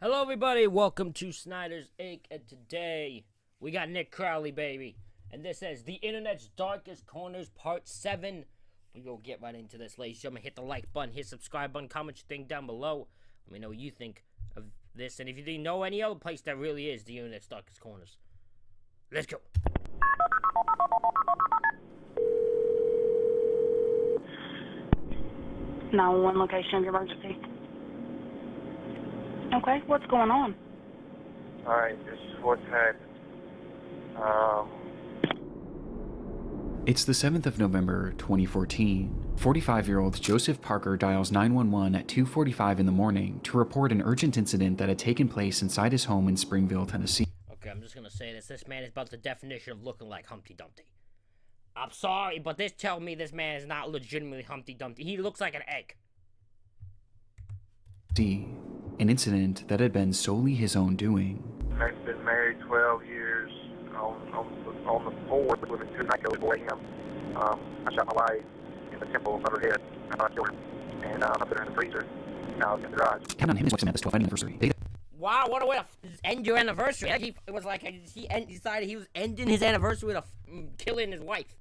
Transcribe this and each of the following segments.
Hello, everybody. Welcome to Snyder's Inc. And today we got Nick Crowley, baby. And this is The Internet's Darkest Corners, Part 7. We will get right into this, ladies and gentlemen. Hit the like button, hit subscribe button, comment your thing down below. Let me know what you think of this. And if you didn't know any other place that really is The Internet's Darkest Corners, let's go. Now, one location of your emergency. Okay, what's going on? Alright, this is what's happened. It's the 7th of November, 2014. 45-year-old Joseph Parker dials 911 at 2:45 in the morning to report an urgent incident that had taken place inside his home in Springville, Tennessee. Okay, I'm just gonna say this. This man is about the definition of looking like Humpty Dumpty. I'm sorry, but this tells me this man is not legitimately Humpty Dumpty. He looks like an egg. An incident that had been solely his own doing. I've been married 12 years. On the 4th, within 2 nights ago, before him, I shot my wife in the temple above her head. I thought I killed her. And I put her in the freezer. Now in the garage. Count on him, his wife Samantha's 12th anniversary. Wow, what a way to end your anniversary. It was like he decided he was ending his anniversary with killing his wife.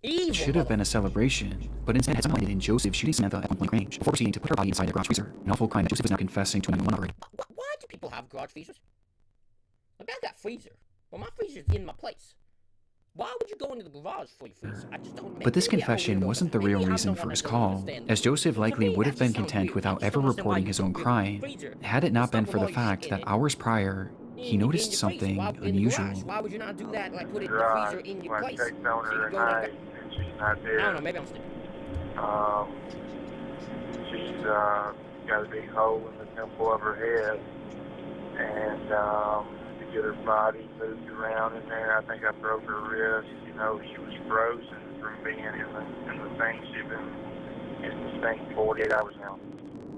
Evil. Should have been a celebration, but instead had culminated in Joseph shooting Samantha at point range before proceeding to put her body inside the garage freezer. An awful crime that Joseph was now confessing to a 911 operator. Why do people have garage freezers? Like, I got freezer. Well, my freezer's in my place. Why would you go into the garage for your freezer? I just don't. But this confession wasn't the real reason for his call, as Joseph likely would have been content without ever reporting his own crime, had it not been for the fact that hours prior, he noticed something unusual. Why would you not do that? Like, put it in the freezer in your place. I checked on her tonight, and she's not there. I don't know, maybe I'm stupid. She's got a big hole in the temple of her head, and to get her body moved around in there, I think I broke her wrist. You know, she was frozen from being in the thing. She'd been in this thing 48 hours now.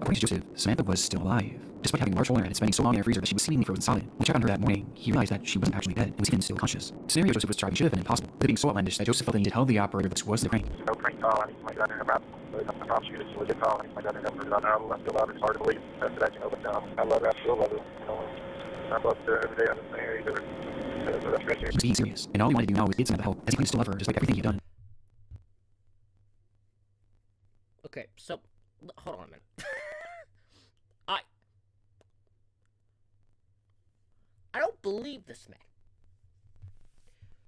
According to Joseph, Samantha was still alive, despite having a large hole in her head and spending so long in her freezer that she was seemingly frozen solid. When he checked on her that morning, he realized that she wasn't actually dead and was even still conscious. The scenario Joseph was describing should have been impossible, but being so outlandish that Joseph felt the need to tell the operator this was the prank. No prank call. I need somebody down there about it. I promise you, it's a legit call. I need somebody down there to put it on. I still love her. It's hard to believe that, you know, but I love her. I still love her. You know, I'm up there every day on the thing. He was being serious, and all he wanted to do now was get Samantha help, as he claimed to still love her despite everything he'd done. Okay, so hold on a minute. I don't believe this man.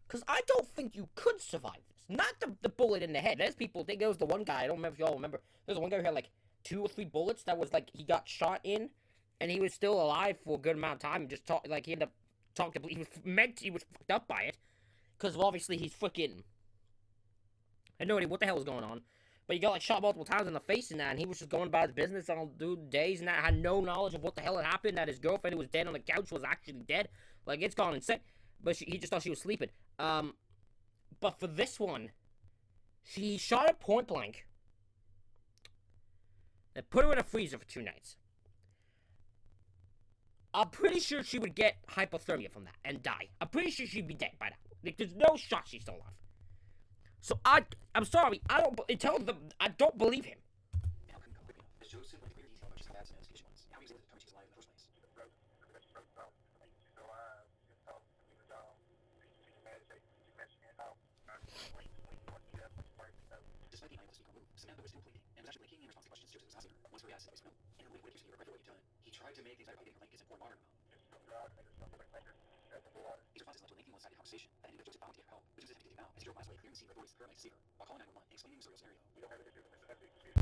Because I don't think you could survive this. Not the bullet in the head. There's people, there was the one guy, I don't remember if y'all remember. There's one guy who had like 2 or 3 bullets that was like, he got shot in, and he was still alive for a good amount of time, and just talked, like, he ended up talking to, he was fucked up by it. Because obviously he's freaking, I had no idea what the hell was going on. But he got like shot multiple times in the face and that, and he was just going about his business on days and that, had no knowledge of what the hell had happened, that his girlfriend who was dead on the couch was actually dead. Like, it's gone insane. But he just thought she was sleeping. But for this one, he shot her point blank and put her in a freezer for 2 nights. I'm pretty sure she would get hypothermia from that and die. I'm pretty sure she'd be dead by now. Like, there's no shot she's still alive. So I'm sorry, I don't believe him.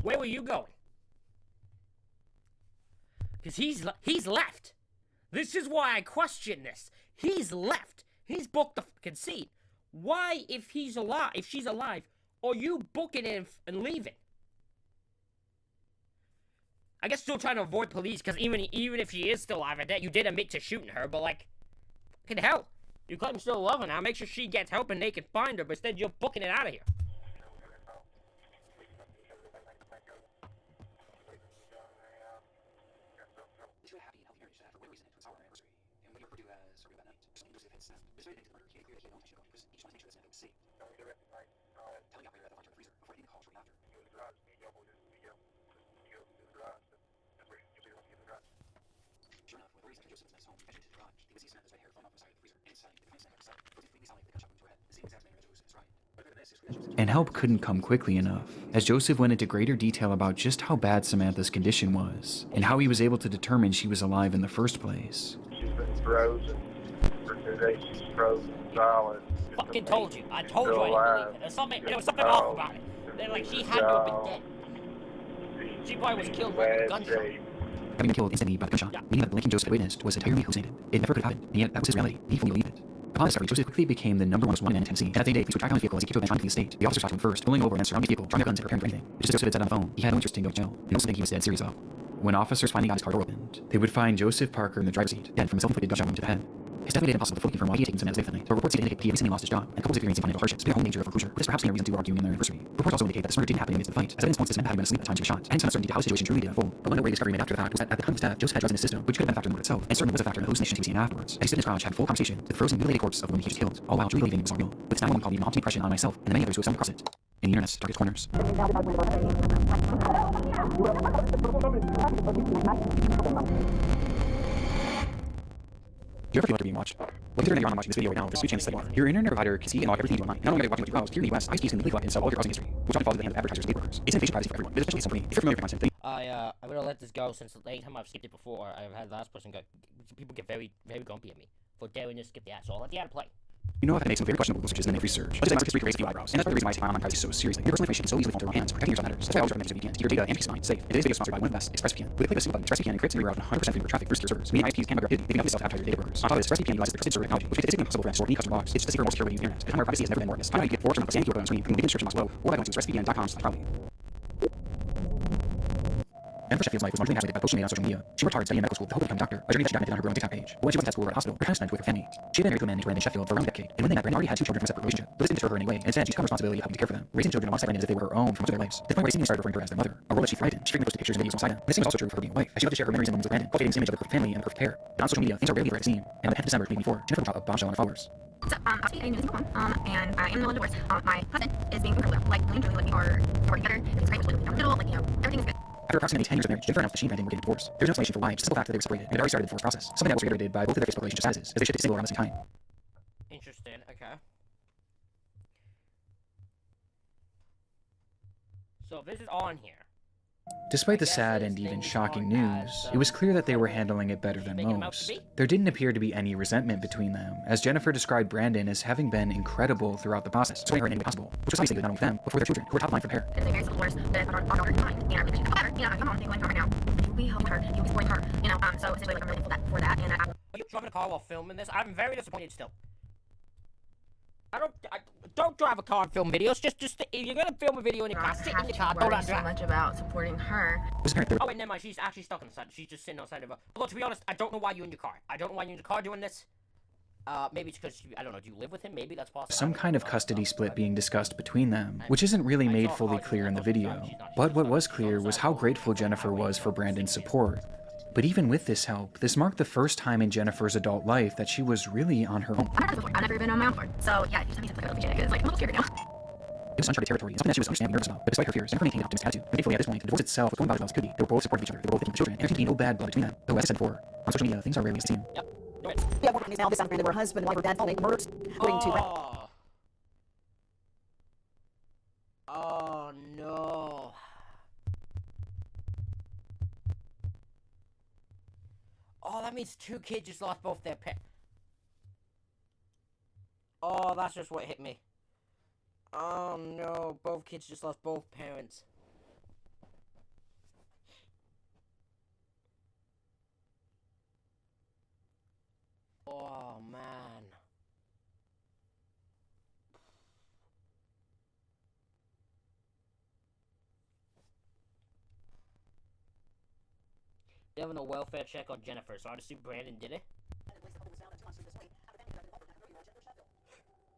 Where were you going? Because he's left. This is why I question this. He's left. He's booked the fucking seat. Why, if she's alive, are you booking it and leaving? I guess still trying to avoid police, because even if she is still alive, I bet you did admit to shooting her, but like, fucking hell. You claim you still love her now, make sure she gets help and they can find her, but instead you're booking it out of here. And help couldn't come quickly enough, as Joseph went into greater detail about just how bad Samantha's condition was, and how he was able to determine she was alive in the first place. She's been frozen for 2 days. She's frozen solid. Fucking told you. I told you I didn't believe it. There was something off about it. They're like, she had to have been dead. She probably was killed by a gunshot. Having been killed instantly by the gunshot, meaning that the lynching Joseph had witnessed was entirely hallucinated. It never could have happened, and yet that was his reality, and he fully believed it. Upon discovery, Joseph quickly became the #1 most wanted man in Tennessee, and that same day, police would track down his vehicle as he came to a bench on the estate. The officers talked to him first, pulling over and then surrounding his vehicle, drawing their guns and preparing for anything. But just as Joseph had said on the phone, he had no interest in going to jail, and also think he was dead serious off. When officers finally got his car door opened, they would find Joseph Parker in the driver's seat, dead from a self-inflicted gunshot wound to the head. His death made it impossible to fully confirm why he had taken Samantha's life that night, but reports seem to indicate that he had recently lost his job, and couples experiencing financial hardships due to home danger of foreclosure, with this perhaps being a reason to argue in their anniversary. Reports also indicate that the murder didn't happen amidst the fight, as evidence points to Samantha having been asleep at the time she was shot, hence uncertainty to how the situation truly did unfold. But one noteworthy discovery made after the fact was that at the time of his death, Joseph had drugs in his system, which could have been a factor in the murder itself, and certainly was a factor in the hallucinations he was seeing afterwards. As he stood in his garage, had a full conversation with the frozen, mutilated corpse of the woman he just killed, all while truly believing it was all real, with his 911 call leaving a haunting impression on myself and the many others who have stumbled across it. In the internet's darkest corners. Do you ever feel like you're being watched? Well, consider that you're watching this video right now, there's 2 chances that you are. Your internet provider can see and log everything you do online. Not only are they watching what you browse, here in the US, ISPs can legally collect and sell all of your browsing history, which often falls into the hands of advertisers and gig workers. It's invasion privacy for everyone, but especially somebody, if you're familiar with your content, then I'm gonna let this go since anytime I've skipped it before, I've had the last person go. People get very, very grumpy at me for daring to skip the ad, so I'll let the ad play. you know I've had to make some very questionable searches in the research. Let's say my history creates a few eyebrows, and that's part of the reason why I take my online privacy so seriously. Your personal information can so easily fall into the wrong hands. Protecting yourself matters. That's why I always recommend using VPNs to keep your data and peace of mind safe. And today's video is sponsored by one of the best, ExpressVPN. With a click of a single button, ExpressVPN encrypts and reroutes 100% of your traffic through secure servers, meaning ISPs can't migrate hidden, leaving out the self-advertiser data brokers. On top of this, ExpressVPN utilizes the trusted server technology, which makes it physically impossible for them to store any customer logs. It's just a safer, more secure way to use the internet. The time where privacy has never been more obvious. Find out how you get 4 months and keyword on screen from the description box below, or by going to expressvpn.com/Crowley. Jennifer Sheffield's life was largely navigated by posts she made on social media. She worked hard studying medical school to hope to become a doctor, a journey that she documented on her growing TikTok page. But when she wasn't at school or at hospital, her time spent with her family. She had been married to a man named Brandon Sheffield for around a decade, and when they met, Brandon already had 2 children from a separate relationship. But this didn't deter her in any way, and instead she took on the responsibility of helping to care for them, raising children alongside Brandon as if they were her own for much of their lives. To the point where they seemingly started referring to her as their mother, a role that she thrived in. She frequently posted pictures and videos alongside them. This seems also true for her being a wife, as she loved to share her memories and moments with Brandon, cultivating this image of the perfect family and the perfect pair. But on social media, things are rarely right as seen, and on the 10th of December 2024, Jennifer dropped a bombshell on her followers. So, obviously, I'm a single mom, and I am in the middle of divorce. My husband is being incredible. Like, we enjoy, like, we are working together. It's great. We're down the middle. Like, everything's good. After approximately 10 years of marriage, Jennifer announced that she and Brandon were getting divorced. There's no explanation for why, just the simple fact that they were separated, and had already started the divorce process. Something that was reiterated by both of their Facebook relationship statuses, as they shifted to single around the same time. Interesting. Okay. So this is on here. Despite the sad and even shocking news, it was clear that they were handling it better than most. There didn't appear to be any resentment between them, as Jennifer described Brandon as having been incredible throughout the process, supporting her in any way possible, which was obviously good not only for them, but for their children, who were top line for the pair. It's a very simple divorce that I put our daughter in mind, and I really appreciate that. However, I'm not thinking like right now. You'll be helping her, you'll be supporting her, so essentially, like, I'm really thankful for that, and Are you driving a car while filming this? I'm very disappointed still. I don't drive a car and film videos. Just if you're gonna film a video in your car, sit in the car. Don't worry so much about supporting her. Oh wait, never mind. She's actually stuck on the side. She's just sitting on the side of her. Although to be honest, I don't know why you're in your car. I don't know why you're in the car doing this. Maybe it's because I don't know. Do you live with him? Maybe that's possible. Some kind of custody split being discussed between them, which isn't really made fully clear in the video. But what was clear was how grateful Jennifer was for Brandon's support. But even with this help, this marked the first time in Jennifer's adult life that she was really on her own. I've never been on my own before, so yeah, you just need to appreciate it, because it's like, I'm a little scared now. It was uncharted territory, and something that she was understandably nervous about. But despite her fears, Jennifer maintained an optimistic attitude. And thankfully, at this point, the divorce itself was going about as well as it could be. They were both supportive of each other, they were both thinking of children, and there seemed to be no bad blood between them. Though, as I said before, on social media, things are rarely as seen. Yep. We have more companies now. This sound where husband and wife were dead following murders, according to. Oh no. Oh, that means 2 kids just lost both their parents. Oh, that's just what hit me. Oh no, both kids just lost both parents. Oh man. They have no welfare check on Jennifer, so I assume Brandon did it.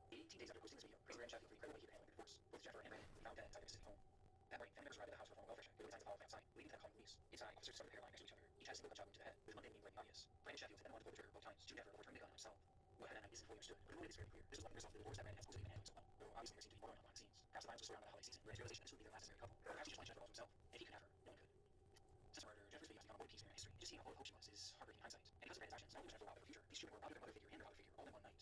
18 days after posting this video, praised Brandon Sheffield for the incredible way he handled the divorce. Both Jennifer and Brandon were found dead inside his home. That morning, family members arrived at the house with a welfare check. They were to follow the outside, leading to them calling police. Inside, officers discovered the hairline next to each other. Each had a single gunshot wound to the head, with one being blatantly obvious. Brandon Sheffield had then wanted to pull the trigger both times. Jennifer overturned the gun on himself. What happened that night isn't fully understood, but the motive is very clear. This was one result of the divorce that Brandon had supposedly been handling so well. Though obviously there seemed to be more going on behind the scenes. Perhaps the violence was surrounding the holiday season. Brandon's realization this would be their last necessary couple. Or perhaps he just wanted Jennifer all to himself. If he could have her, no one could. Since her murder, Jennifer's video has become a void piece in her history. Just seeing how full of hope she was is heartbreaking hindsight. And because of Brandon's actions, not only was Jennifer robbed of her future, these children were robbed of their mother figure and their father figure all in one night.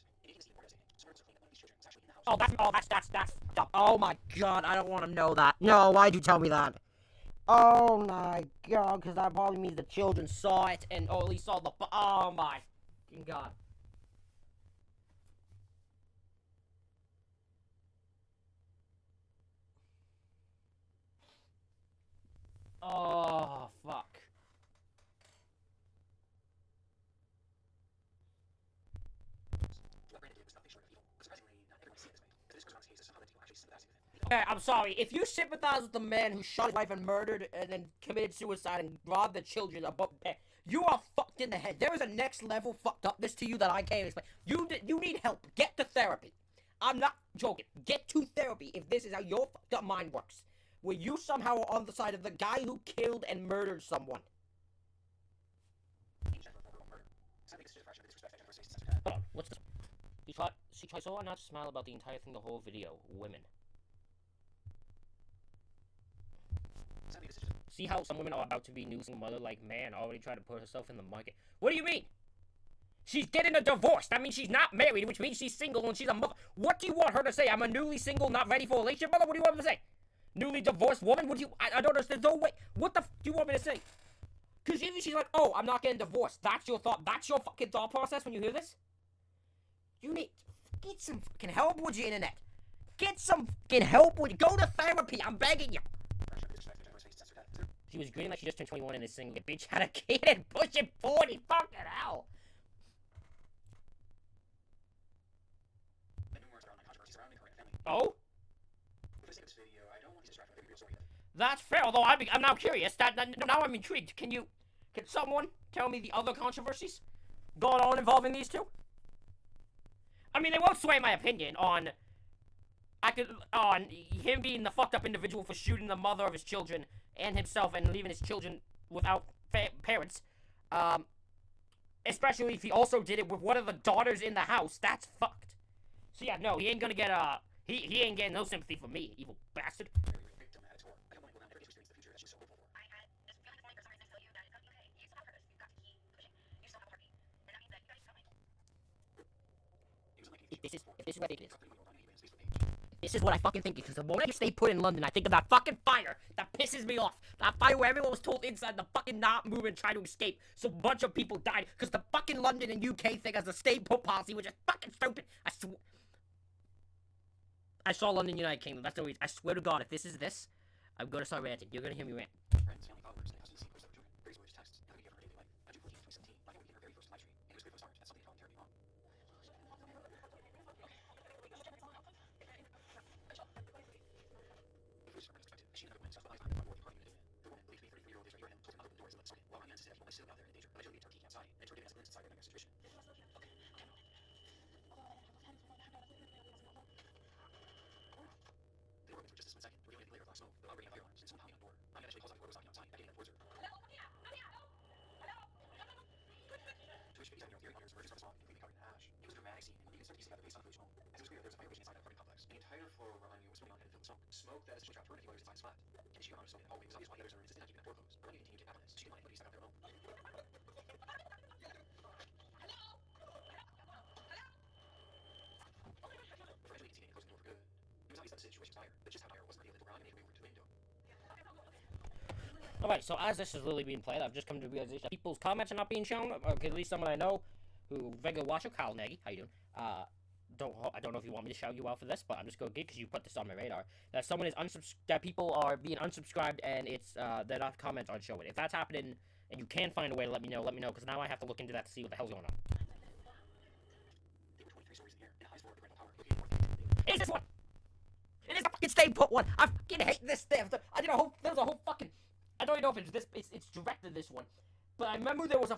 that's oh my god, I don't want to know that. No, why'd you tell me that? Oh my god, because that probably means the children saw it, and or at least saw the, oh my god. Oh, fuck. Okay, I'm sorry. If you sympathize with the man who shot his wife and murdered and then committed suicide and robbed the children above there, you are fucked in the head. There is a next level fucked upness to you that I can't explain. You need help. Get to therapy. I'm not joking. Get to therapy if this is how your fucked up mind works. Where you somehow are on the side of the guy who killed and murdered someone. Hold on, what's this? She tried so hard not to smile about the entire thing, the whole video. Women. See how some women are about to be new single mother, like, man, already tried to put herself in the market. What do you mean? She's getting a divorce. That means she's not married, which means she's single and she's a mother. What do you want her to say? I'm a newly single, not ready for a relationship, mother? What do you want me to say? Newly divorced woman? What do you... I don't understand. No way. What the f do you want me to say? Because even she's like, oh, I'm not getting divorced. That's your thought. That's your fucking thought process when you hear this? You need... Get some fucking help with your internet. Get some fucking help with... Go to therapy. I'm begging you. She was grinning like she just turned 21 and is singing, a bitch had a kid and pushing 40. Fucking hell. Oh? That's fair, although I'm now curious. Now I'm intrigued. Can someone tell me the other controversies going on involving these two? I mean, they won't sway my opinion on him being the fucked up individual for shooting the mother of his children and himself and leaving his children without parents. Especially if he also did it with one of the daughters in the house. That's fucked. So yeah, no, he ain't gonna get he ain't getting no sympathy from me, evil bastard. If this is what I think it is. This is what I fucking think, because the moment I stay put in London, I think of that fucking fire that pisses me off. That fire where everyone was told inside the fucking not move and try to escape. So a bunch of people died because the fucking London and UK thing has a stay put policy, which is fucking stupid. I saw London, United Kingdom. That's the reason. I swear to God, if this is this, I'm gonna start ranting. You're gonna hear me rant. Smoke that is trapped for 24 hours inside flat. Can she honestly always obvious why others are resistant to keeping the door closed? But only continue to happen. She might, but he's stuck out there alone. Eventually, he closing the door for good. It was obvious that the situation was dire, but just how dire wasn't revealed around and made way to the window. Alright, so as this is literally being played, I've just come to the realization that people's comments are not being shown, or at least someone I know who regular watcher, Kyle Nagy, how you doing? I don't know if you want me to shout you out for this, but I'm just going to get, because you put this on my radar, that someone is that people are being unsubscribed and it's, their comments aren't showing. If that's happening and you can find a way to let me know, because now I have to look into that to see what the hell's going on. It is this one! It is the fucking stay put one! I fucking hate this thing! There was a whole fucking, I don't even know if it's this, it's directed this one. But I remember there's a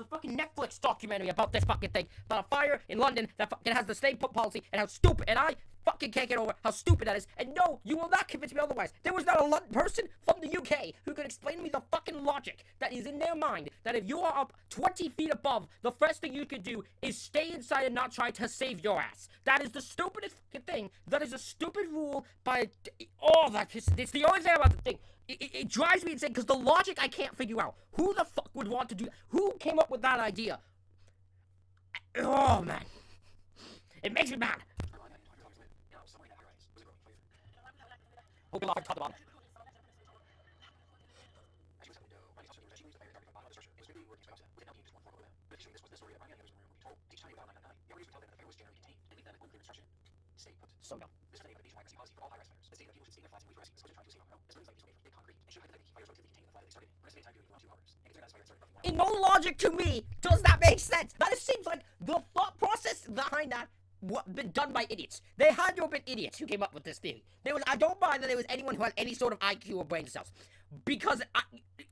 fucking Netflix documentary about this fucking thing, about a fire in London that fucking has the stay put policy, and how stupid, and I fucking can't get over how stupid that is, and no, you will not convince me otherwise. There was not a London person from the UK who could explain to me the fucking logic that is in their mind, that if you are up 20 feet above, the first thing you could do is stay inside and not try to save your ass. That is the stupidest fucking thing. That is a stupid rule by, it's the only thing about the thing. It drives me insane, because the logic I can't figure out. Who the fuck would want to do that? Who came up with that idea? Oh, man. It makes me mad. Open locker, top to bottom. So no. In no logic to me does that make sense. That just seems like the thought process behind that been done by idiots. They had to have been idiots who came up with this theory. I don't mind that there was anyone who had any sort of IQ or brain cells. Because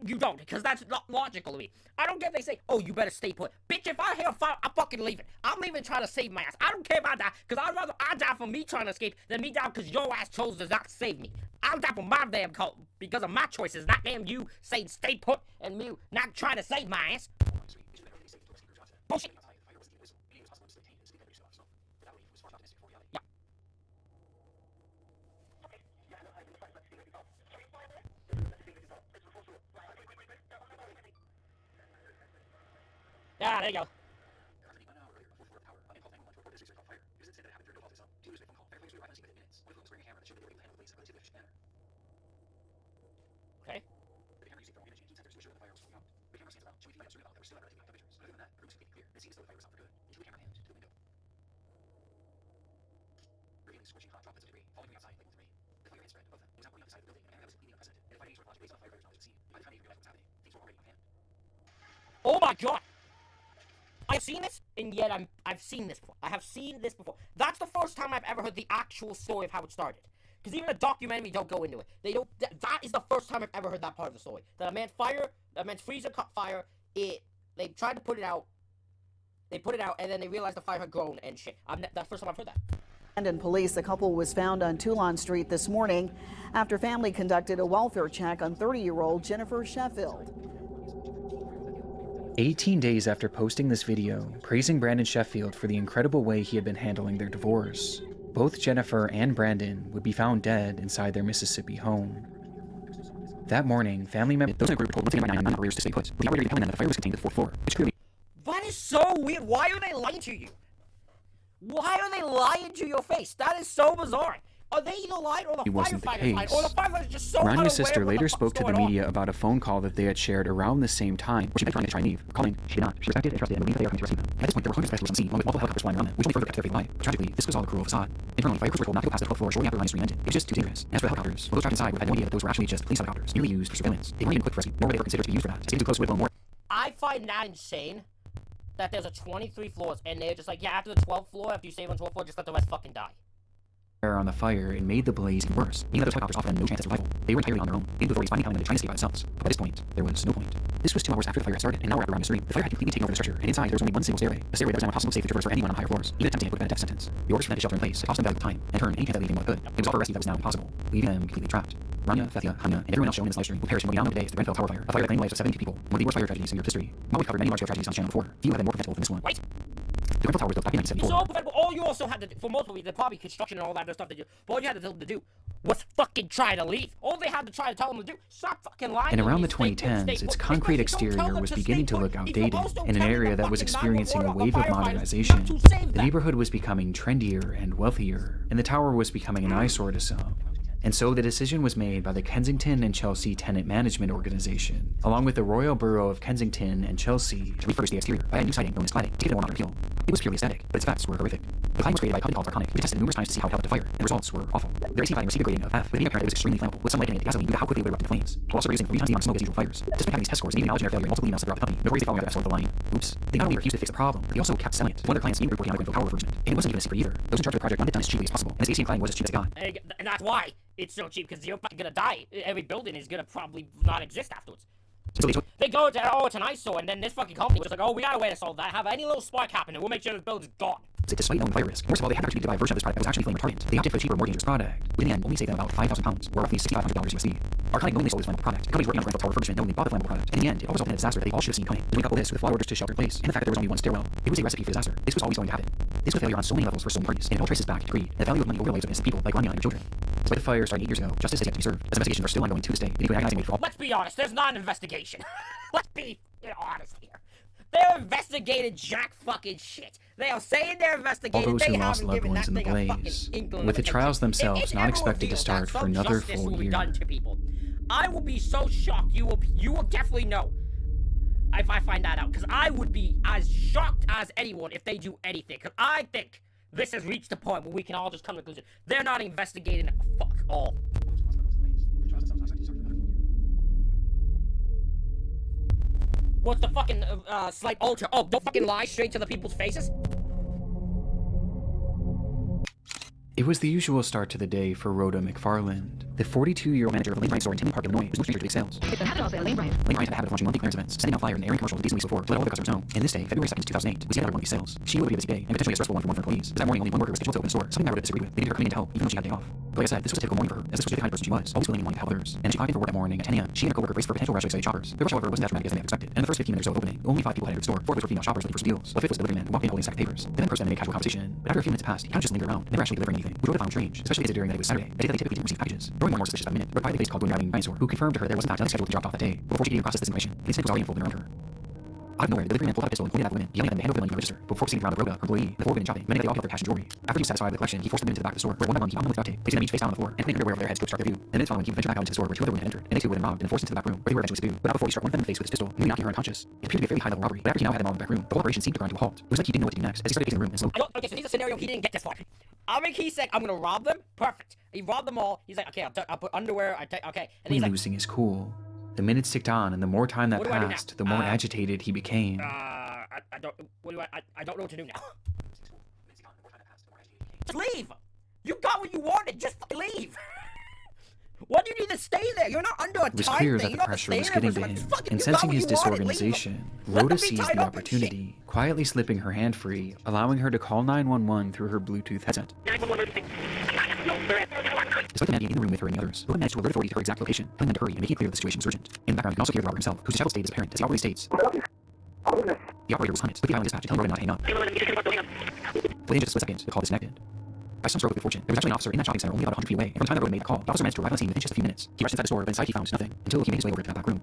you don't, because that's not logical to me. I don't care if they say, oh, you better stay put. Bitch, if I hear a fire, I'm fucking leaving. I'm leaving trying to save my ass. I don't care if I die, because I'd rather I die for me trying to escape than me die because your ass chose to not save me. I'll die for my damn cult because of my choices, not damn you saying stay put and me not trying to save my ass. Bullshit. Yeah, there you go. Okay. Oh my god! I've seen this, and yet I've seen this before. I have seen this before. That's the first time I've ever heard the actual story of how it started. Because even a documentary don't go into it. They don't. That is the first time I've ever heard that part of the story. That a man's freezer caught fire. They tried to put it out. They put it out, and then they realized the fire had grown and shit. That's the first time I've heard that. And in police, the couple was found on Toulon Street this morning after family conducted a welfare check on 30-year-old Jennifer Sheffield. 18 days after posting this video, praising Brandon Sheffield for the incredible way he had been handling their divorce, both Jennifer and Brandon would be found dead inside their Mississippi home. That morning, family members... Those in the group were told once again by 911 operators to stay put, but the operator telling them that the fire was contained to the 4th floor, which clearly... That is so weird. Why are they lying to you? Why are they lying to your face? That is so bizarre. Are they either lying or the firefighters lying? Or the firefighters just so Ranya's sister later spoke to the media about a phone call that they had shared around the same time, where she begged Ranya to try and leave. Calling, she did not. She respected and trusted and believed that they were coming to rescue them. And at this point, there were hundreds of rescuers on scene, along with multiple helicopters flying around them, which only further kept their fate alive. Tragically, this was all a cruel facade. Internally, fire crews were told not to go past the 12th floor shortly after Ranya's dream ended. It was just too dangerous. And as for the helicopters, well, those trapped inside would have had no idea that those were actually just police helicopters, merely used for surveillance. They weren't even equipped for rescue, nor were they ever considered to be used for that. As getting too close would have blown more. I find that insane. That there's a 23 floors, and they're just like, yeah, after the 12th floor, after you save on 12th floor, just let the rest fucking die. On the fire and made the blaze even worse. Even though those helicopters offered them no chance at survival, they were entirely on their own, leading to authorities finally telling them to try and escape by themselves. But by this point, there was no point. This was 2 hours after the fire had started, and now we're at around the fire had completely taken over the structure, and inside there was only one single stairway. A stairway that was now impossible to safe to traverse for anyone on the higher floors, even attempting it would have been a death sentence. The orders for them to shelter in place had cost them valuable time, and turned any chance at leaving what could. It was all for rescue that was now impossible, leaving them completely trapped. Ranya, Fethia, Hanya, and everyone else shown in this live stream will perish in what we now know today as the Grenfell Tower Fire, a fire that claimed the lives of 70 people, one of the worst fire tragedies in Europe's history. While we've covered many large-scale tragedies on the channel before, few have been more preventable than this one. Wait. The Grenfell Tower was built back in 1974. So preventable. All you also had to do, for most people, the probably construction and all that other stuff they do, but all you had to tell them to do was fucking try to leave. All they had to try to tell them to do, stop fucking lying. And around the 2010s, its concrete exterior was beginning to look outdated in an area that was experiencing a wave of modernization. The neighborhood was becoming trendier and wealthier, and the tower was becoming an eyesore to some. And so the decision was made by the Kensington and Chelsea Tenant Management Organization, along with the Royal Borough of Kensington and Chelsea, to refurbish the exterior by a new siding known as cladding to give it a more modern appeal. It was purely aesthetic, but its effects were horrific. The cladding was created by a company called Arconic, which tested numerous times to see how it held up to fire, and the results were awful. The AC cladding received a grading of F, with it being apparent it was extremely flammable, with some likening it to gasoline due to how quickly it would erupt into flames, while also producing 3 times the amount of smoke as usual fires. Despite having these test scores and even acknowledging their failure in multiple emails throughout the company, notoriously following their F the line. Oops. They not only refused to fix the problem, but they also kept selling it. One of their clients even reporting on the Grenfell Tower refurbishment. And it wasn't even a secret either. Those in charge of the project wanted it done as cheaply as possible, and this AC cladding was as cheap as it got. And that's why it's so cheap, because you're fucking gonna die. Every building is gonna probably not exist afterwards. So they go to, oh, it's an eyesore, and then this fucking company was just like, oh, we got a way to solve that. Have any little spark happen, and we'll make sure the building's gone. Despite knowing fire risk, worst of all, they had actually to buy a version of this product that was actually flame retardant. They opted for a cheaper, more dangerous product, which in the end only saved them about £5,000, or roughly $6,500 USD. Arconic only sold this flammable product. The companies working on the Grenfell Tower refurbishment only bought the flammable product. In the end, it all resulted in a disaster that they all should have seen coming. Between a couple of this with flood orders to shelter in place, and the fact that there was only one stairwell, it was a recipe for disaster. This was always going to happen. This was a failure on so many levels for so many parties, and it all traces back to greed and the value of money over the lives of innocent people like Ranya and her children. Despite the fire starting 8 years ago, justice has yet to be served, as investigations are still ongoing to this day, leading to an agonizing wait for all. Let's be honest, there's not an investigation. Let's be honest here. They're investigating. investigated jack fucking shit. They are saying they're All investigating. those They who lost haven't loved given ones that in the thing a fucking blaze, inkling with of the attention. trials If themselves it's not ever expected to revealed start that for some another justice full will be year. done to people, I will be so shocked. You will definitely know if I find that out, because I would be as shocked as anyone if they do anything. Because I think this has reached a point where we can all just come to the conclusion they're not investigating fuck all. What's the fucking slight alter? Oh, don't fucking lie straight to the people's faces. It was the usual start to the day for Rhoda McFarland, the 42-year-old manager of a lane Bryant store in Tinley Park, Illinois, who's no stranger to big sales. It's a habit also, Lane Bryant. Lane Bryant had a habit of launching monthly clearance events, sending out flyers and airing commercials with decent weeks before to let all the customers know. And this day, February 2nd, 2008, was yet another one of these sales. She knew it would be a busy day, and potentially a stressful one for employees. As that morning, only one worker was scheduled to open the store, something that Rhoda disagreed with. They needed her coming in to help, even though she had a day off. But like I said, this was a typical morning for her, as this was the kind of person she was, always willing and wanting to help others. And as she clocked in for work that morning at 10 a.m., she and her coworker raced for a potential rush of excited shoppers. The rush, however, wasn't as dramatic as they had expected. And in the first 15 minutes or so of opening, only 5 people had entered the store. 4 of which were female shoppers looking for some deals. The fifth was a delivery man who walked in holding a stack of papers. They then approached them and made casual conversation, but after a few minutes passed, he kind of just lingered around, never actually delivering anything, which Rhoda found strange, especially considering that it was Saturday, a day that they typically didn't receive packages. Growing more and more suspicious by the minute, Rhoda privately called Gwen Driving Dinosaur, who confirmed to her there was in fact another schedule to be dropped off that day. But before she could even process this information, the incident was already unfolding around her. Out of nowhere, the delivery man pulled out a pistol and pointed at the women, yelling at them to hand over the money on the register, before proceeding around the Rhoda, her employee, and the 4 women shopping, many of they all picked up their cash and jewelry. After he was satisfied with the collection, he forced them into the back of the store, where one by one he bound them with duct tape, placing them each face down on the floor, and putting underwear over their heads to obstruct their view. And then following, he ventured back out into the store where 2 other women had entered, and they too were then robbed and forced into the back room, where they were eventually subdued. But not before he struck one of them in the face with his pistol, nearly knocking her unconscious. It appeared to be a fairly high-level robbery, but after he now had them all in the back room, the whole operation seemed to grind to a halt. It was like he didn't know what to do next, as he started pacing the room and slowly. Okay, so here's a scenario he didn't get this far. I think he said, I'm gonna rob them. Perfect. He robbed them all. He's like, okay, I'll put underwear. Okay. And he's like, losing his cool. The minutes ticked on, and the more time that What do I do now? passed, the more agitated he became. I don't. What do I don't know what to do now. Just leave. You got what you wanted. Just fucking leave. What do you need to stay there? You're not under a time It was clear thing. that You the don't have pressure stay was there getting for to so much. him, Just fucking- and you got sensing what his you wanted, leave them. disorganization, Let them Rhoda be seized tied the up and shit. opportunity, quietly slipping her hand free, allowing her to call 911 through her Bluetooth headset. Despite the man being in the room with her and the others, Rhoda managed to alert authorities to her exact location, telling them to hurry and making it clear that the situation was urgent. In the background, you can also hear the robber himself, whose disheveled state is apparent as he outwardly states. The operator was hunted, with the island dispatch telling Rhoda not to hang up. Within just a split second, the call disconnected. By some stroke of good fortune, there was actually an officer in that shopping center only about 100 feet away, and from the time that Rhoda made the call, the officer managed to arrive on the scene within just a few minutes. He rushed inside the store, but inside he found nothing, until he made his way over to that back room.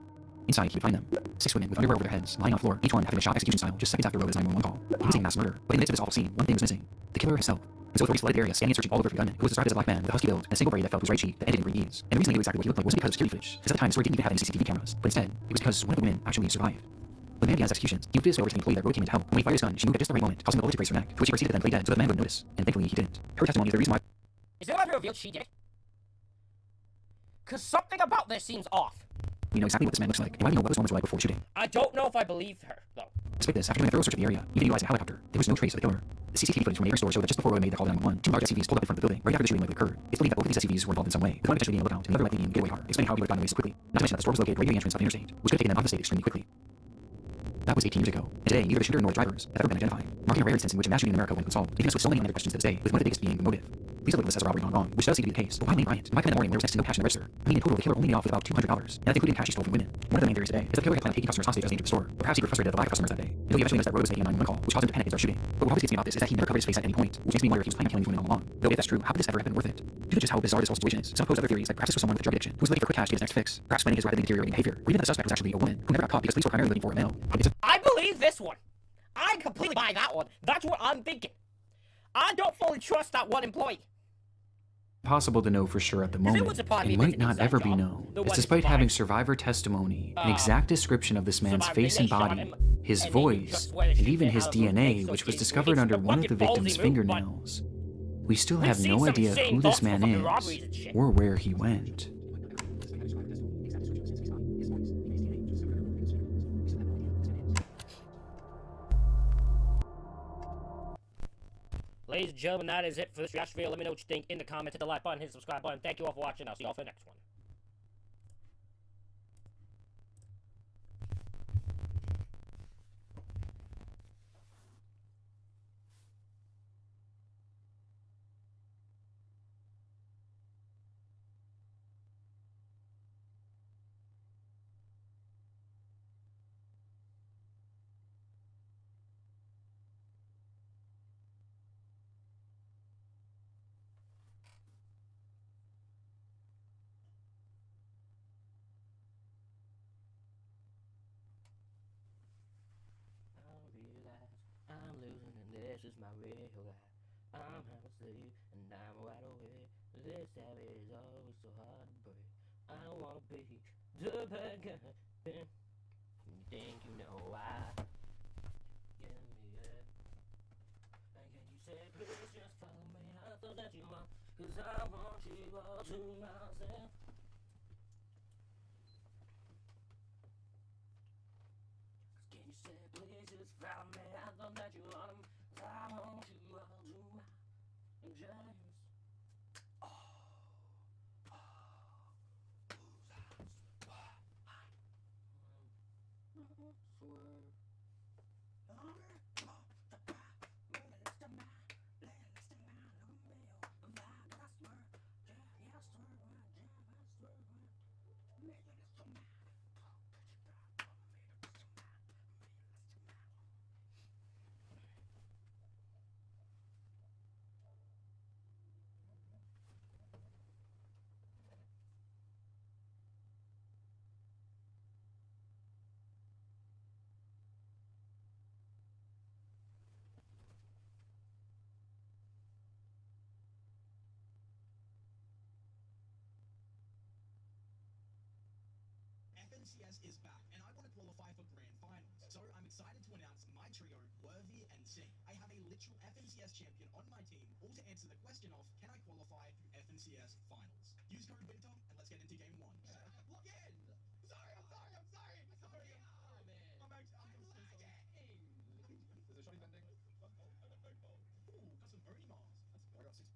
Inside, he would find them. 6 women with underwear over their heads, lying on the floor, each one having a shot execution style, just seconds after Rhoda's 911 call. He was saying mass murder, but in the midst of this awful scene, one thing was missing: the killer himself. And so authorities flooded the area, scanning and searching all over for the gunman, who was described as a black man with a husky build and a single braid that fell to his right cheek that ended in green beads. And the reason they knew exactly what he looked like wasn't because of security footage, because at the time the store didn't even have any CCTV cameras, but instead, it was because one of the women actually survived. When the man began his executions, he moved his way over to the employee that Rhoda came in to help. When he fired his gun, she moved at just the right moment, causing the bullet to graze her neck, to which he proceeded to then play dead so the man wouldn't notice, and thankfully he didn't. Her testimony is the reason why. Is it ever revealed she did it? Cause something about this seems off. We know exactly what this man looks like, and why we know what those moments were like before the shooting. I don't know if I believe her, though. Despite this, after doing a thorough search of the area, even utilizing a helicopter, there was no trace of the killer. The CCTV footage from neighboring stores showed that just before Rhoda made the call to 911, 2 large SUVs pulled up in front of the building right after the shooting likely occurred. It's believed that both of these SUVs were involved in some way, with one potentially being a lookout and the other likely being a getaway car, explaining how he would have gotten away so quickly. Not to mention that the store was located right near the entrance of the interstate, which could have taken them out of the state extremely quickly. That was 18 years ago, and today neither the shooter nor the drivers have ever been identified, marking a rare instance in which a mass shooting in America went unsolved, leaving us with so many unanswered questions to this day, with one of the biggest being the motive. Lisa labeled this as a robbery gone wrong, which does seem to be the case, but why Lane Bryant? Why come in the morning when there was next to no cash in the register? I mean, in total, the killer only made off with about $200, and that's including cash he stole from women. One of the main theories today is that the killer had planned on taking customers hostage as they entered the store, but perhaps he grew frustrated at the lack of customers that day, until he eventually noticed that Rhoda was making a 911 call, which caused him to panic and start shooting. But what always gets me about this is that he never covered his face at any point, which makes me wonder if he was planning on killing these women all along. Though if that's true, how could this ever have been worth it? Due to just how bizarre this whole situation is, some pose other theories, like perhaps this was someone with a drug addiction who was looking for quick cash to get his next fix, perhaps spending his rapidly deteriorating behavior, or even that the suspect was actually a woman who never got caught because police were primarily looking for a male. I believe this one. I completely buy that one. That's what I'm thinking. I don't fully trust that one employee. Impossible to know for sure at the If it moment, was upon me and if might it's an not inside ever be job, known, the as one despite survived. having survivor testimony, an exact description of this man's survived, face they and shot body, him, his and they voice, just where the and shit even came his out of the DNA, face, so which was it's discovered a under one of the fucking victim's ballsy move, but fingernails. We still we've have seen no some idea insane who thoughts this for man fucking robberies is, and shit. or where he went. Ladies and gentlemen, that is it for this reaction video. Let me know what you think in the comments. Hit the like button, hit the subscribe button. Thank you all for watching. I'll see you all for the next one. this is my real guy. I'm half asleep and I'm wide awake. This habit is always so hard to break. I don't wanna be the bad guy. You think you know why? Give me it. And can you say, please just follow me? I thought that you want, 'cause I want you all to myself. Can you say, please just follow me? I thought that you want him, 'cause I want you all to my James. Swear. FNCS is back, and I want to qualify for grand finals. So I'm excited to announce my trio, Worthy and Singh. I have a literal FNCS champion on my team, all to answer the question of, can I qualify for FNCS finals? Use code WINTER, and let's get into game one. Log in! Sorry! Oh, man. I'm lagging! Is there shotty bending? Ooh, got some Oni Mars. I got 6.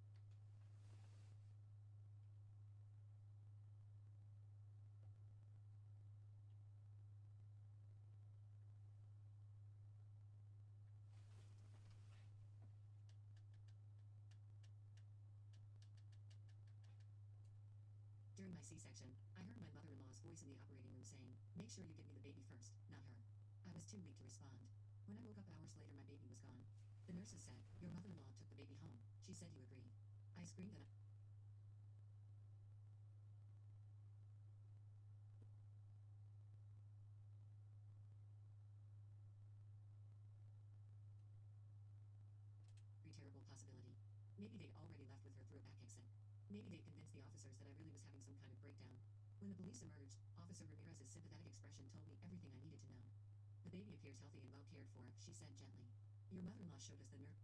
During my C-section, I heard my mother-in-law's voice in the operating room saying, "Make sure you give me the baby first, not her." I was too weak to respond. When I woke up hours later, my baby was gone. The nurses said, "Your mother-in-law took the baby home. She said you agreed." I screamed and terrible possibility. Maybe they'd already left with her through a back exit. Maybe they'd convinced the officers that I really was having some kind of breakdown. When the police emerged, Officer Ramirez's sympathetic expression told me everything I needed to know. "The baby appears healthy and well cared for," she said gently. "Your mother-in-law showed us the nerve."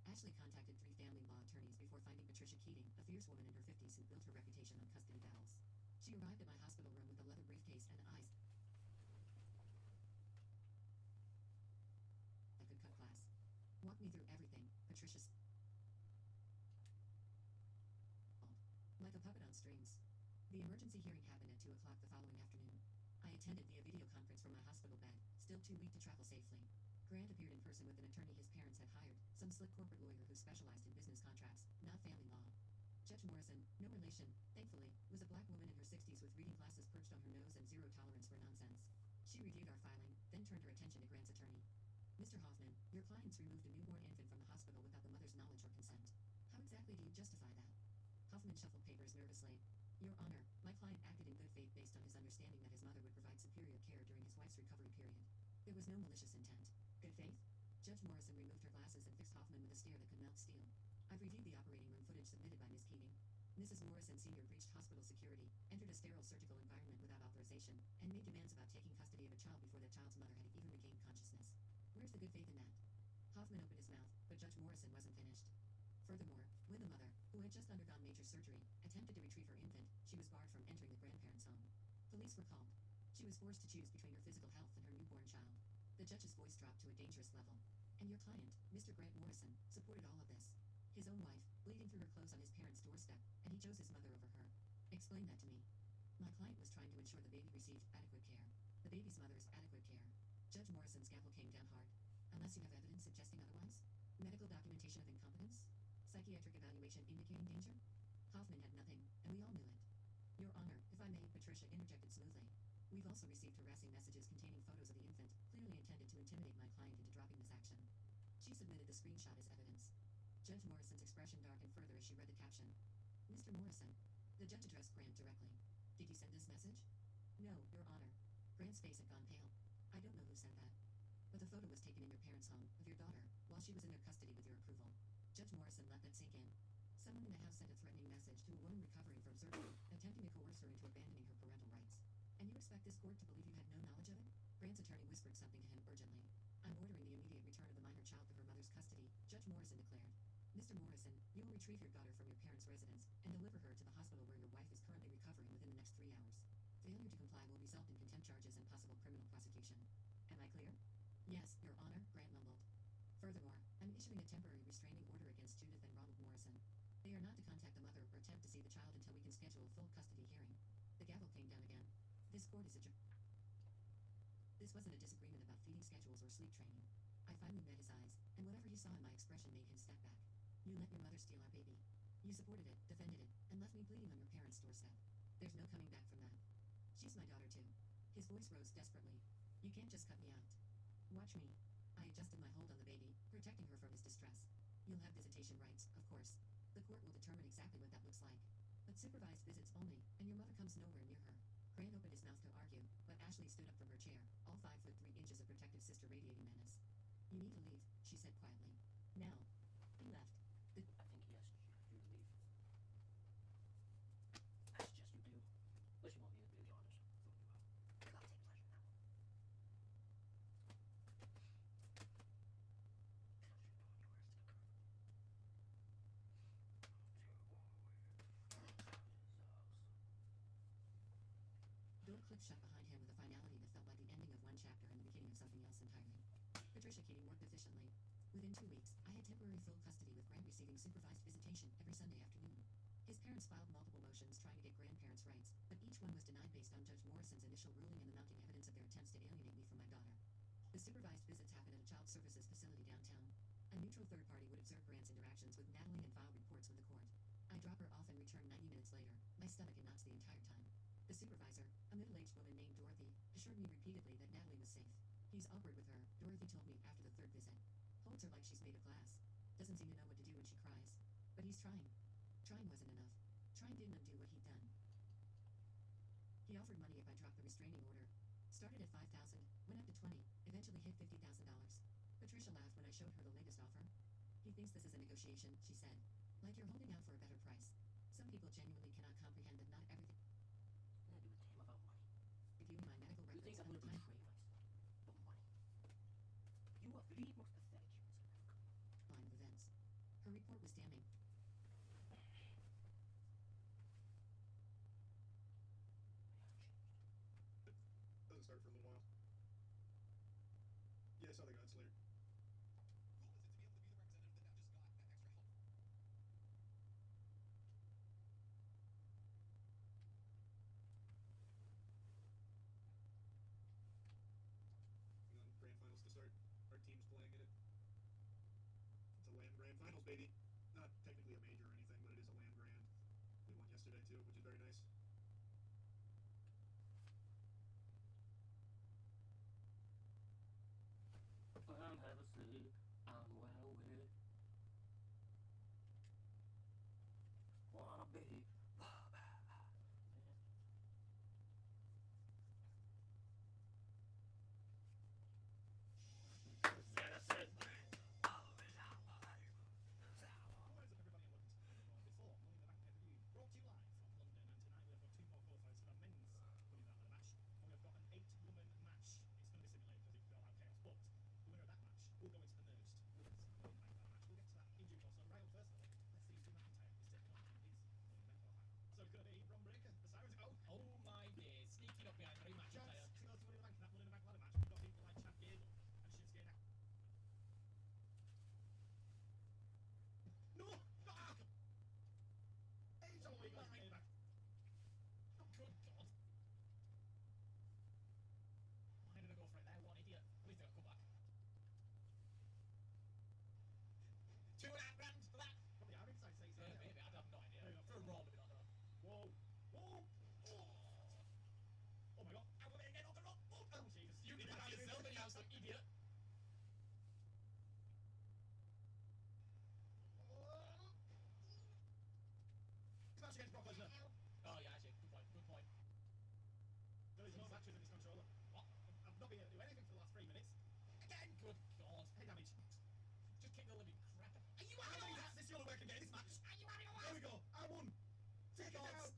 Ashley contacted 3 family law attorneys before finding Patricia Keating, a fierce woman in her 50s who built her reputation on custody battles. She arrived at my hospital room with a leather briefcase and eyes that could cut glass. "Walk me through everything," Patricia said. Like a puppet on strings. The emergency hearing happened at 2 o'clock the following afternoon. I attended via video conference from my hospital bed, still too weak to travel safely. Grant appeared in person with an attorney his parents had hired, some slick corporate lawyer who specialized in business contracts, not family law. Judge Morrison, no relation, thankfully, was a black woman in her 60s with reading glasses perched on her nose and zero tolerance for nonsense. She reviewed our filing, then turned her attention to Grant's attorney. "Mr. Hoffman, your clients removed a newborn infant from the hospital without the mother's knowledge or consent. How exactly do you justify that?" Hoffman shuffled papers nervously. "Your Honor, my client acted in good faith based on his understanding that his mother would provide superior care during his wife's recovery period. There was no malicious intent. Good faith?" Judge Morrison removed her glasses and fixed Hoffman with a stare that could melt steel. "I've reviewed the operating room footage submitted by Ms. Keating. Mrs. Morrison Sr. breached hospital security, entered a sterile surgical environment without authorization, and made demands about taking custody of a child before that child's mother had even regained consciousness. Where's the good faith in that?" Hoffman opened his mouth, but Judge Morrison wasn't finished. "Furthermore, when the mother, who had just undergone major surgery, attempted to retrieve her infant, she was barred from entering the grandparents' home. Police were called. She was forced to choose between her physical health and her newborn child." The judge's voice dropped to a dangerous level. "And your client, Mr. Grant Morrison, supported all of this. His own wife, bleeding through her clothes on his parents' doorstep, and he chose his mother over her. Explain that to me." "My client was trying to ensure the baby received adequate care. The baby's mother's adequate care." Judge Morrison's gavel came down hard. "Unless you have evidence suggesting otherwise? Medical documentation of incompetence? Psychiatric evaluation indicating danger?" Hoffman had nothing, and we all knew it. "Your Honor, if I may," Patricia interjected smoothly. "We've also received harassing messages containing photos of the infant, clearly intended to intimidate my client into dropping this action." She submitted the screenshot as evidence. Judge Morrison's expression darkened further as she read the caption. "Mr. Morrison." The judge addressed Grant directly. "Did you send this message?" "No, Your Honor." Grant's face had gone pale. "I don't know who sent that. But the photo was taken in your parents' home of your daughter while she was in their custody with your approval. Judge Morrison let that sink in. Someone in the house sent a threatening message to a woman recovering from surgery, attempting to coerce her into abandoning her parental rights. And you expect this court to believe you had no knowledge of it? Grant's attorney whispered something to him urgently. I'm ordering the immediate return of the minor child to her mother's custody, Judge Morrison declared. Mr. Morrison, you will retrieve your daughter from your parents' residence and deliver her to the hospital where your wife is currently recovering within the next 3 hours. Failure to comply will result in contempt charges and possible criminal prosecution. Am I clear? Yes, Your Honor, Grant mumbled. Furthermore, I'm issuing a temporary restraining order against Judith and Ronald Morrison. They are not to contact the mother or attempt to see the child until we can schedule a full custody hearing. The gavel came down again. This court is adjourned. This wasn't a disagreement about feeding schedules or sleep training. I finally met his eyes, and whatever he saw in my expression made him step back. You let your mother steal our baby. You supported it, defended it, and left me bleeding on your parents' doorstep. There's no coming back from that. She's my daughter too. His voice rose desperately. You can't just cut me out. Watch me. I adjusted my hold on the baby, protecting her from his distress. You'll have visitation rights, of course. The court will determine exactly what that looks like. But supervised visits only, and your mother comes nowhere near her. Grant opened his mouth to argue, but Ashley stood up from her chair, all 5'3" of protective sister radiating menace. You need to leave, she said quietly. Now. He left. I think he asked you to leave. I suggest you do. Unless you want me to be honest. Throw you out. I'll take pleasure in that one. Door clicked shut behind him with a finality that felt like the ending of one chapter and the beginning of something else entirely. Patricia Keating worked efficiently. Within 2 weeks, I had temporary full custody with Grant receiving supervised visitation every Sunday afternoon. His parents filed multiple motions trying to get grandparents' rights, but each one was denied based on Judge Morrison's initial ruling and the mounting evidence of their attempts to alienate me from my daughter. The supervised visits happened at a child services facility downtown. A neutral third party would observe Grant's interactions with Natalie and file reports with the court. I drop her off and return 90 minutes later, my stomach in knots the entire time. The supervisor, a middle-aged woman named Dorothy, assured me repeatedly that Natalie was safe. He's awkward with her, Dorothy told me after the third visit. Holds her like she's made of glass. Doesn't seem to know what to do when she cries. But he's trying. Trying wasn't enough. Trying didn't undo what he'd done. He offered money if I dropped the restraining order. Started at $5,000, went up to $20,000, eventually hit $50,000. Patricia laughed when I showed her the latest offer. He thinks this is a negotiation, she said. Like you're holding out for a better price. Some people genuinely cannot comprehend that not everything. I'm gonna do with him about money. Reviewing my medical You think records I'm and gonna the time. betray myself for money? You are the most pathetic humans I've ever come. Line of events. Her report was damning. Doesn't start for a little while. Yeah, I saw the guy later. Cool is it to be able to be the representative that now just got that extra help? Hang on, grand finals to start. Our team's playing in it. It's a land grand finals, baby. Not technically a major or anything, but it is a land grand. We won yesterday too, which is very nice. I'm have a sleep. I'm well aware. Wanna be. Why isn't everybody in London before Money in the Bank pay-per-view? Brought to you live from London, and tonight we have got 2 more qualifiers for the men's Money in the Bank match. And we've got an 8-woman match. It's going to be simulated because it's all out chaos, but the winner of that match will go into the merged women's Money in the Bank match. We'll get to that in due course. So right on first of all, let's see Drew McIntyre is taking on his Money in the Bank qualifier. So it's going to be Bron Breakker, the Sirens. Oh my days, sneaking up behind Drew McIntyre. To go to Money in the Bank in that Money in the Bank ladder match, we've got people like Chad Gable and Shinsuke Nakamura. No! Ah! Hey, so we got me back. Oh, good God. Why did I go for it there? What an idiot. At least I got come back. $2.5 for that. Probably are inside say so. Yeah, maybe. I have no idea. For a roll, maybe not. Whoa. Whoa. Oh my God. I'm going to get off the rope. Oh, Jesus. You did that yourself, you absolute idiot. Smash against Brock Lesnar. Oh yeah, actually, good point, good point. There is no matches in this controller. What? I've not been able to do anything for the last 3 minutes. Again, good the living crap. Are you having a laugh? This is the only way I can get in this match. Are you having a laugh? There we go. I won. Take it out.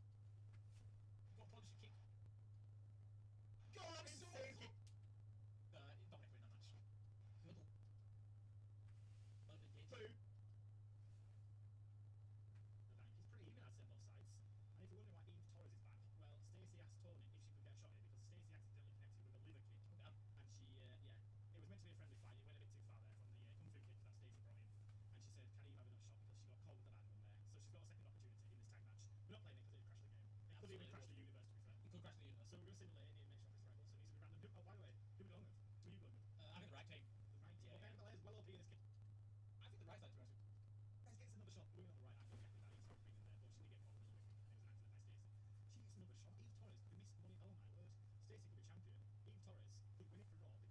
Go on, punch, kick. Go on, so Dominic win that match. Good. Look at the gate. The bank is pretty even, I'd say, on both sides. And if you're wondering why Eve Torres is back, well, Stacey asked Tony if she could get a shot in because Stacey accidentally connected with a liver kick. And she, yeah, it was meant to be a friendly fight. It went a bit too far there from the kung fu kick that Stacey brought in. And she said, can you have another shot because she got caught with the bad one there. So she's got a second opportunity in this tag match. We're not playing it because it crashed the game. It could even crash the universe, to be fair. It could crash the universe. So we're going to simulate it and make sure it's right. So it needs to be random. Oh, by the way, who are we going with? Who are you going with? I think the right team. The right team. Okay, Belair's well OP in this kick. I think the right side, to be honest. Let's get another shot. We're on the right. I think exactly that. He's not being in there, but she did get caught with a liver kick. It was an accident by Stacey. She gets another shot. Eve Torres could miss money. Oh my word. Stacey could be champion. Eve Torres could win it for Raw.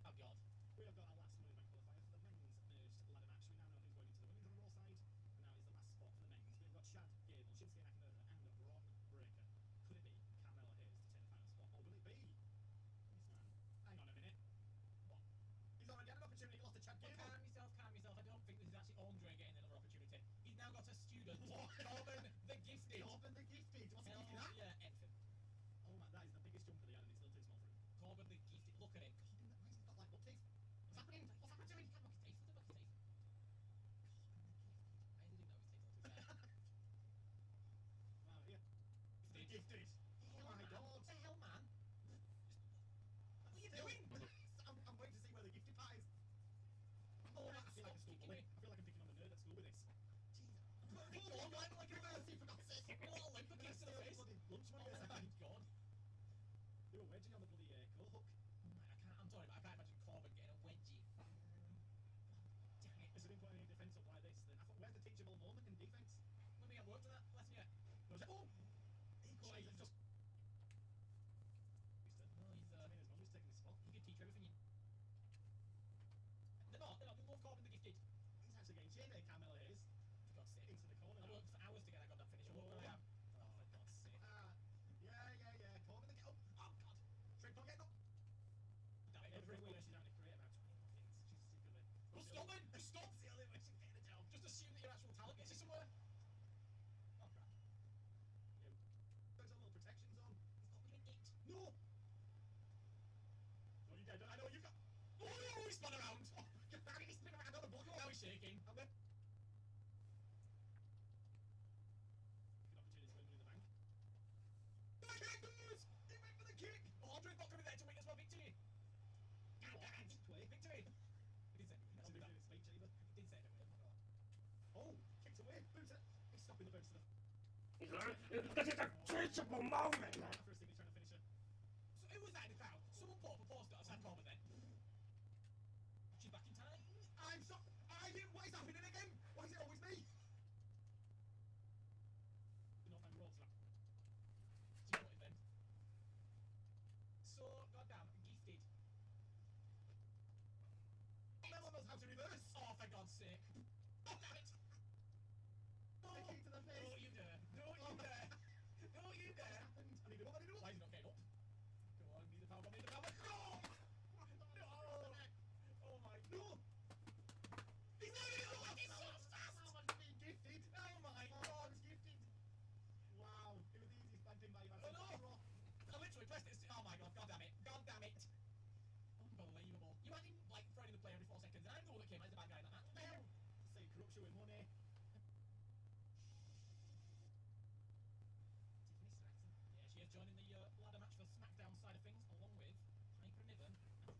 Oh god. We have got our last Money in the Bank qualifier for the men's merged ladder match. We now know who's going into the women's on the Raw side. And now is the last spot for the men's. We've got Chad Gable, Shinsuke Nakamura, and Braun Breaker. Could it be Carmelo Hayes to take the final spot? Or will it be this man? Hang on a minute. What? He's already had an opportunity. He lost to Chad Gable. Calm yourself. I don't think this is actually Andre getting another opportunity. He's now got a student. Corbin the Gifted. Corbin the Gifted. What's he gifted at? Yeah, anything. Oh man, that is the biggest jump of the year and it's still too small for him. Corbin the Gifted. Look at him. Why has he got like buck teeth? What's happening? What's happened to him? He can't look his teeth. Look at his teeth. I didn't know his teeth looked too fair. Wow, yeah. The Gifted. Oh my god. What the hell, man? What are you doing? I'm waiting to see where the Gifted part is. Oh, I feel like a school bully. I feel like I'm picking on the nerd at school with this. Jesus. Go on, like reverse, for God's sake. A little limp against the face. Lunch money in a second. God. They were wedging on the bloody coat hook. I'm sorry, but I can't imagine Corbin getting a wedgie. Dang it. If they didn't put any defence up like this, then I thought, where's the teachable moment in defence? Let me get work to that. Let's get. Oh! Equaliser just. No, he's his mum was taking his spot. You can teach everything you. They're not. They love Corbin the Gifted. He's actually getting shaded, Carmelo Hayes. For God's sake. Into the corner. I worked for hours to get that goddamn finish. Oh, yeah. Oh, for God's sake. Yeah. Corbin the Gifted. Oh, God. Straight pocket, no. Every week she's having to create about 20 more things. She's sick of it. Well, stop then! Stop! It's the only way she's getting a job. Just assume that your actual talent gets you somewhere. Oh, crap. Yeah. There's a little protection zone. It's not really it. No! No, you dead. I know you've got. Oh, no! He spun around! Oh, how did he spin around? Another block. Now he's shaking. I'm there. Good opportunity to win Money in the Bank. The kick! He went for the kick! Oh, Andre not coming there to witness my victory! Victory! It did say it did say it away. Oh, kicked away. Boots it. He's stopping the boots. This is a teachable moment! After a thing, he's trying to finish it. So who was that in the crowd? Someone put up a poster outside Corbin then. She's back in time. I'm so. I didn't. What is happening again? Why is it always me? The North End Road slap. She got it then. So, goddamn, gifted. Melo knows how to reverse! Oh, for God's sake! Oh, damn it! No! The kick to the face! Don't you dare! Don't you dare! Don't you dare! I need a what? Why is he not getting up? Go on, need the power bomb, need the power bomb! No! No! Oh my... No! He's not getting up! He's so fast! Someone's being gifted! Oh my God, he's gifted! Wow, it was the easiest bad thing by you. Oh no! I literally pressed it. Oh my God, God damn it! God damn it! Unbelievable. You imagine, like, throwing in the play every 4 seconds, and I'm the one that came out as the bad guy in that match. What the hell? Say corruption with money. Tiffany Stratton. Yeah, she is joining the ladder match for SmackDown side of things, along with Piper Niven and Rhea Ripley.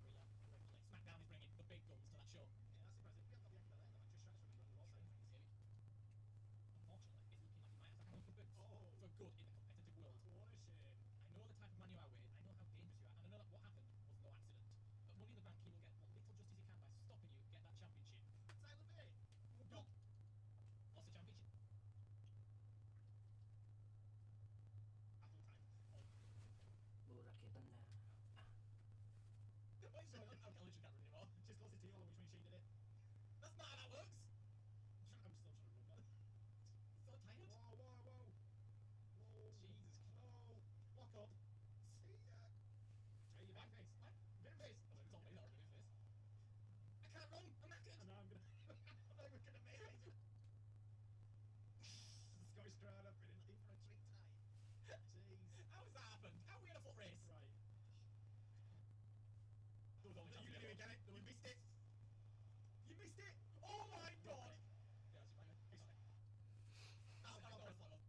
SmackDown is bringing the big guns to that show. Yeah, that's impressive. We haven't got the Yakima there, though. Just Stratton from the Raw side of things. Unfortunately, it's looking like he might have to hang on for boots. Oh. For good in the competitive world. What a shame. I know the type of man you are, Wade. I know how dangerous you are, and I know that what happened was no accident. But Money in the Bank, he will get what little justice he can by stopping you get that championship. Tyler Bay! No! What's the championship? Apple time. Oh. Burakatan na. Wait, sorry, I literally can't remember anymore. Just close it to you, which means she did it. That's not how that works! I'm still trying to remember. So tired. Whoa. Jesus Christ. No! Lock up. See ya! Try your back face. What? Bare face. Oh, it's all made out of face. I can't run. I'm knackered. And I'm it! Oh my god! Yeah, it's fine. It's fine. Oh, I got first level.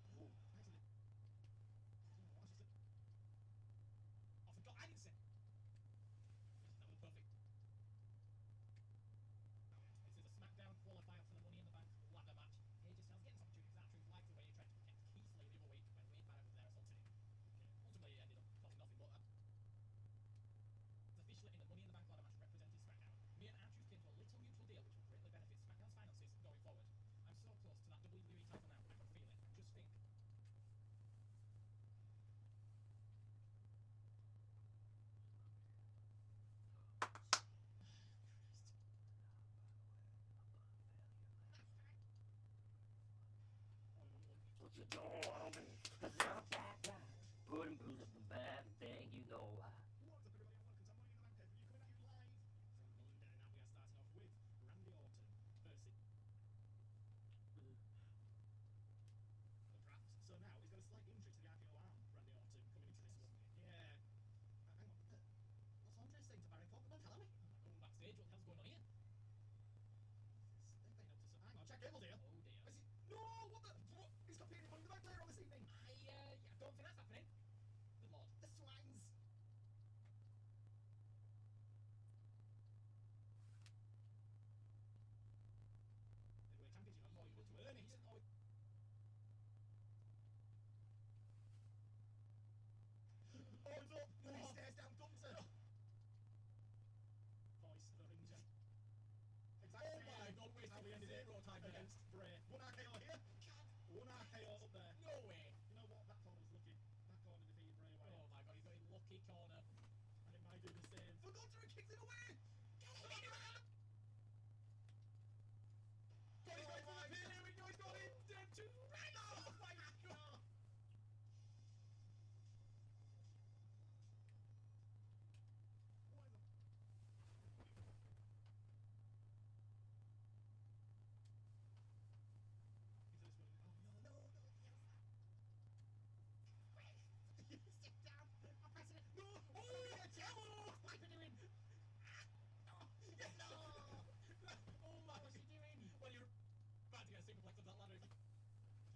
Oh, actually. Oh, I just... I forgot I didn't say. That was perfect. This is a SmackDown qualifier for the Money in the Bank ladder match. AJ Styles getting some opportunities. Truth liked the way he tried to protect Keith Lee the other week when Wade Barrett was there assaulting him. Okay. Ultimately, it ended up causing nothing but officially in the Money in the Bank ladder match representing SmackDown. Me and R-Truth came to a little mutual deal which will greatly benefit SmackDown's finances going forward. I'm so close to that WWE title now. I can feel it. Just think. Put your door open, 'cause I'm a bad guy. Put him booze up the bad, and there you go. What's up, everybody, and welcome to Money in the Bank pay-per-view coming at you live from London. And we are starting off with Randy Orton versus the draft. So now he's got a slight injury to the RKO arm, Randy Orton, coming into this one. Yeah. Hang on. What's Andre saying to Baron Corbin? Tell me. I'm going backstage. What the hell's going on here? They've been up to some... Hang on, check Gable's here. Oh dear. Is he... No, what the... He's competing Money in the Bank later on this evening. I don't think that's happening. Good lord. The swines. Anyway, champions, you know, more you want to earn it. Oh, he's up. And he stares down Gunther. Voice of a Ranger. Exactly. Oh my god, wait till we ended zero time against Bray. One RKO here. One RKO up there. No way. You know what? That corner's lucky. That corner defeated Bray Wyatt. Oh my god, he's got a lucky corner. And it might do the same. For Gunther, and kicks it away. He's going for the pin. Here we go. He's got it. Dead to right. Oh my god. Sit down. I'm pressing it. No. Oh, what are you doing? No. Oh my, what's he doing? Well, you're about to get a superplex of that ladder. Part 3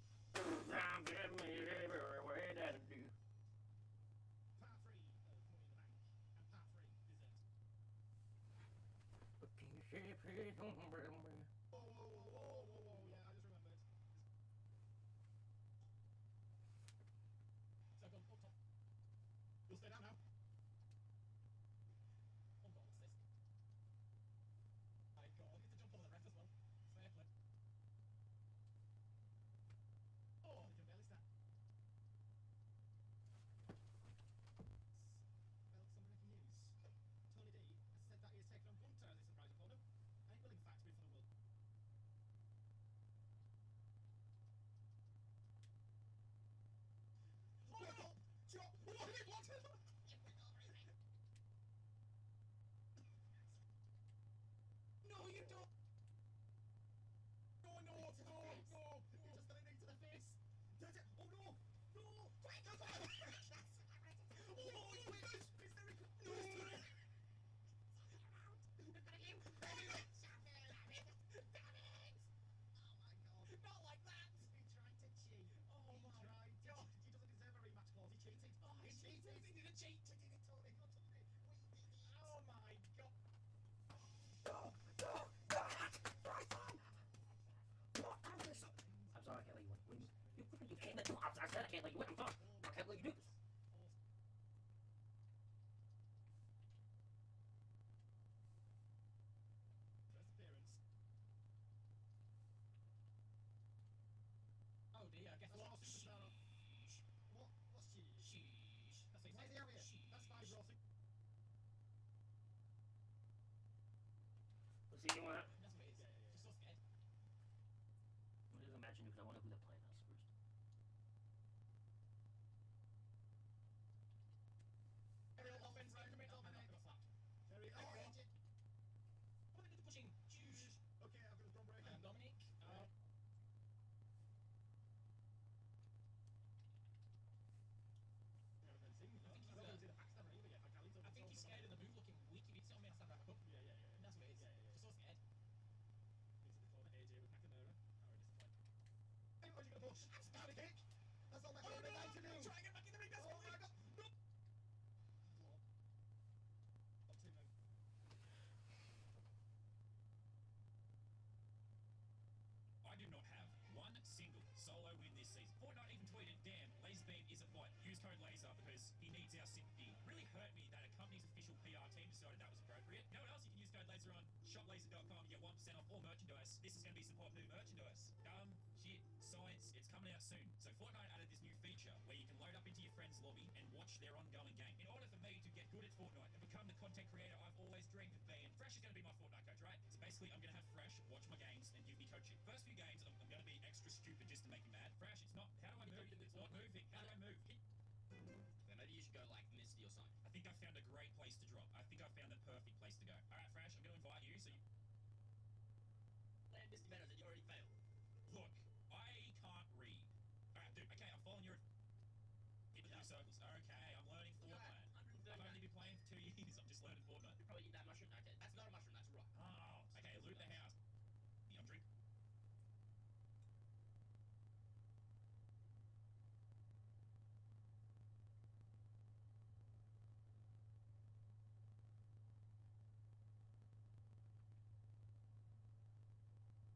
of Money in the Bank. And part 3 desserts. Whoa, yeah, I just remembered. So go up top. You'll stay down now. Oh god, what's this? My god, it's a jump over the ref as well. Fair play. Oh, you can barely stand. Well, some breaking news. Tony D has said that he has taken on Gunther as a surprise opponent, and he will in fact be for the world. Oh, no! Chop! What did he want? No, you don't! No! Just a knee to the face! Oh no! No! Quick! Oh, you wish! It's very good! No! Oh my god! Not like that! He tried to cheat! Oh my god! He doesn't deserve a rematch clause, he cheated! Oh, he cheated! He didn't cheat! He did it, Tony! We did it! Oh my god! I'm sorry, I can't let you win. You can't let you. I said I can't let you win. I'm sorry. I can't let you do this. First appearance. Oh dear, guess what? What? What's she? Sheesh. That's what he Why is said. he out here? Sheesh. That's fine, Rossi. Let's see what. That's what it is. Yeah. Just so scared. I'm just imagining because I want to know who they're playing as first. Aerial offense, right? Commit I open it. got slapped. Very What are they doing pushing? Jeez. Okay, I've got a drum break. Dominic. I think he's scared of the move looking weak. If he's on me, I stand right up. push. That's not a kick. That's not my favorite thing to do. Try and get back in the ring. That's oh my god. No. I do not have one single solo win this season. Fortnite even tweeted, damn, Laserbeam is a bot. Use code LASER because he needs our sympathy. Really hurt me that a company's official PR team decided that was appropriate. You know what else? You can use code LASER on shoplaser.com and get 1% off all merchandise. This is going to be some hot new merchandise. Shit, science, it's coming out soon. So Fortnite added this new feature where you can load up into your friend's lobby and watch their ongoing game. In order for me to get good at Fortnite and become the content creator I've always dreamed of being, Fresh is going to be my Fortnite coach, right? So basically, I'm going to have Fresh watch my games and give me coaching. First few games, I'm going to be extra stupid just to make him mad. Fresh, it's not. How do I move? It's not moving. How do I move? Then maybe you should go like Misty or something. I think I found a great place to drop. I think I found the perfect place to go. Alright, Fresh, I'm going to invite you so you... Land Misty better than you already failed. Look, I can't read. Alright, dude, okay, I'm following your... Hit the circles.